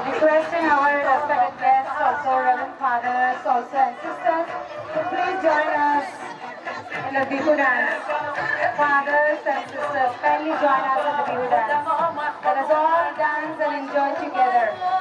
Requesting our respected guests, also Reverend Fathers, also and sisters, to please join us in the Bihu dance. Fathers and sisters, kindly join us in the Bihu dance. Let us all dance and enjoy together.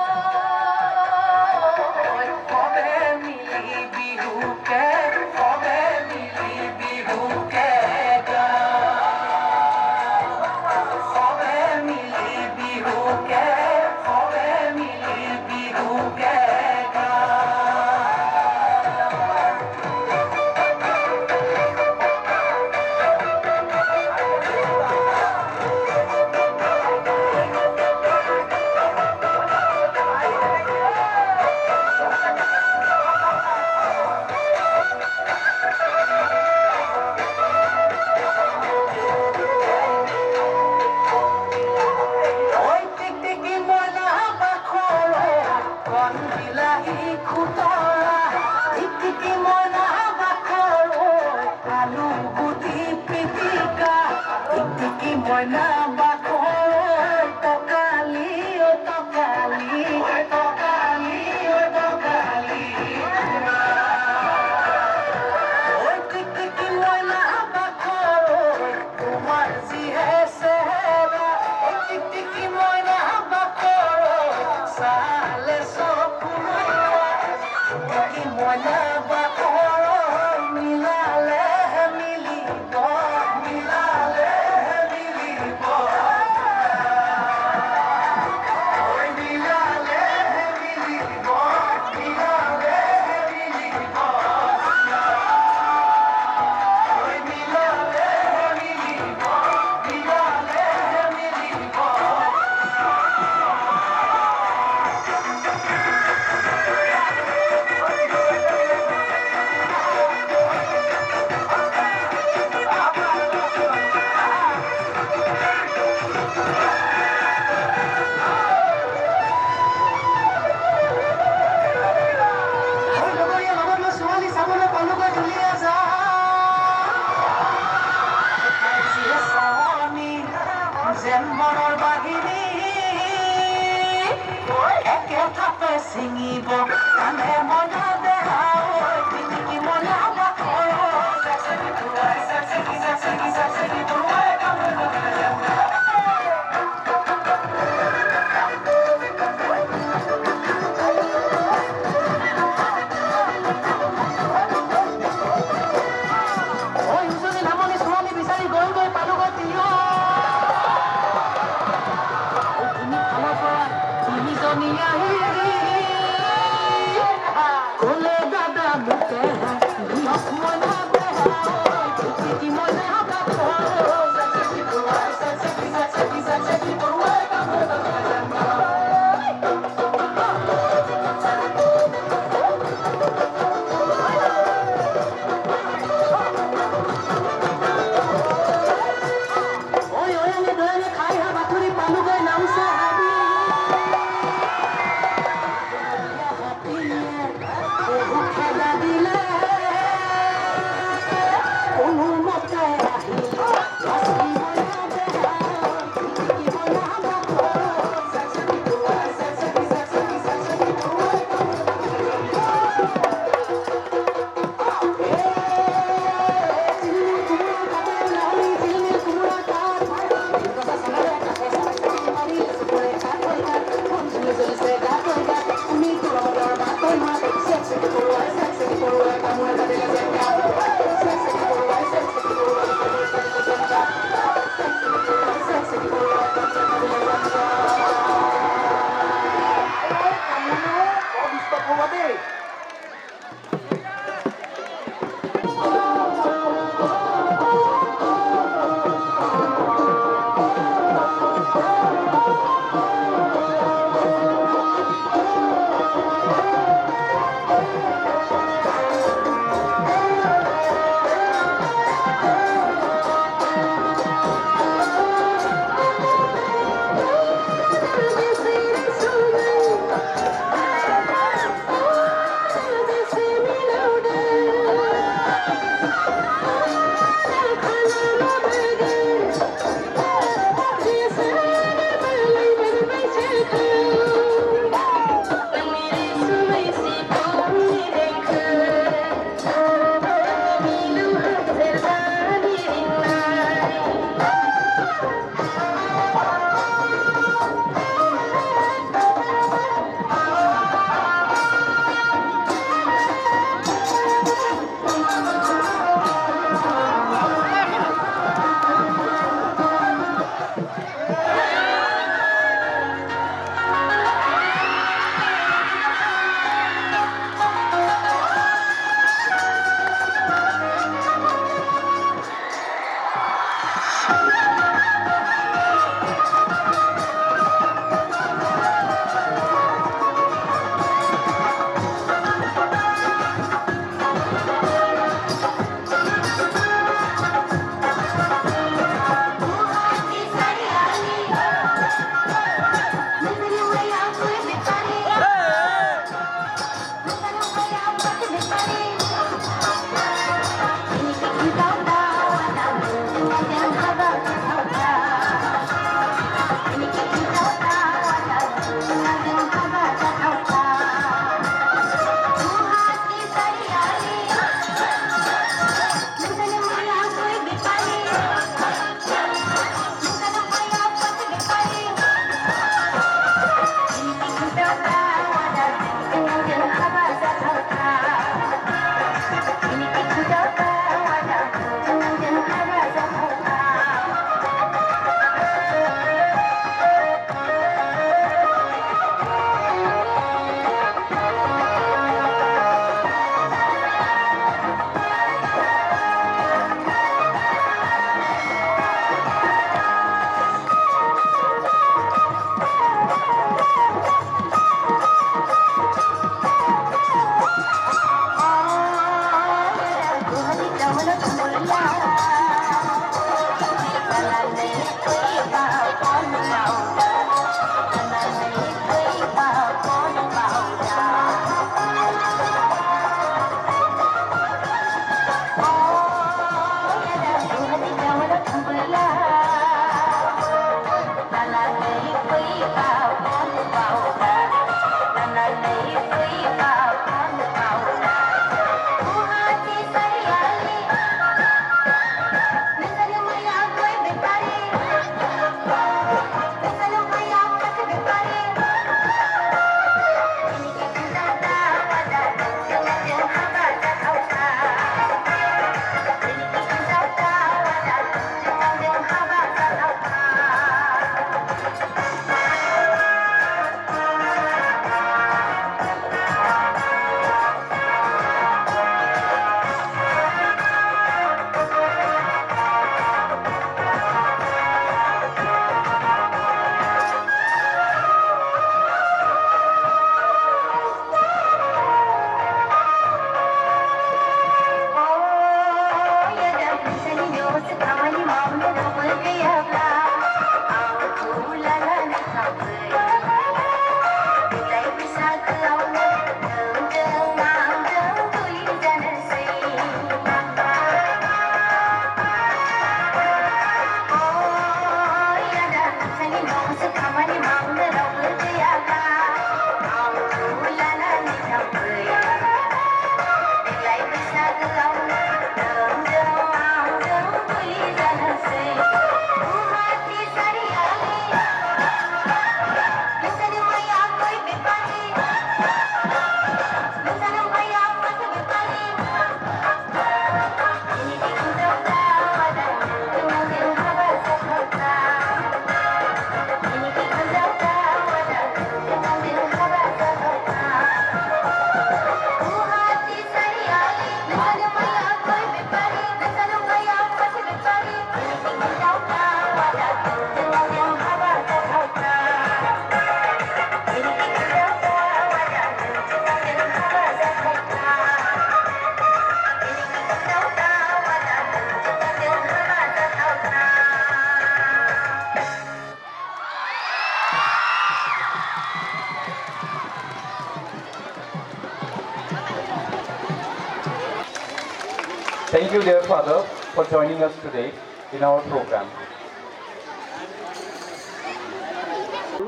Thank you, dear Father, for joining us today in our program.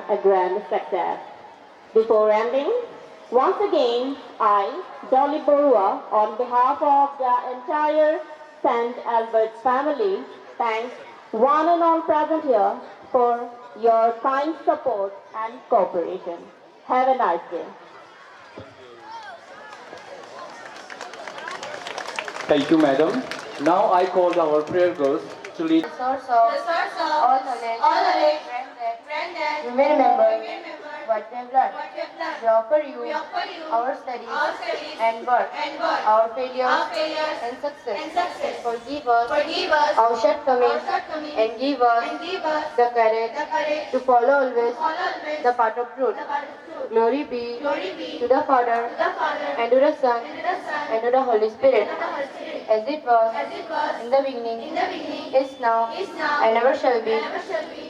A grand success. Before ending, once again, I, Dolly Borua, on behalf of the entire St. Albert's family, thank one and all present here for your kind support and cooperation. Have a nice day. Thank you, madam. Now I call our prayer girls to lead. Source of all knowledge, granted, we may remember what we have learned. We offer you our studies and work, our failures and success. Forgive us our shortcomings and give us the courage to follow always the path of truth. Glory be to the Father and to the Son and to the Holy Spirit, as it was in the beginning, is now, and ever shall be,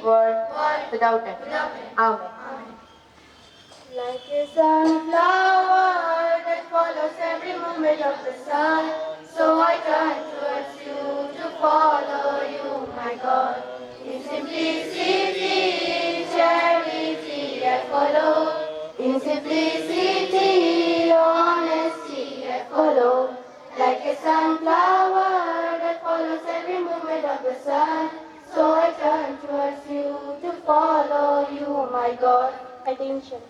world without end. Amen. Like a sunflower that follows every movement of the sun, so I turn towards you to follow you, my God. In simplicity, charity, I follow. In simplicity, honesty, I follow. Like a sunflower that follows every movement of the sun, so I turn towards you to follow you, my God. Attention.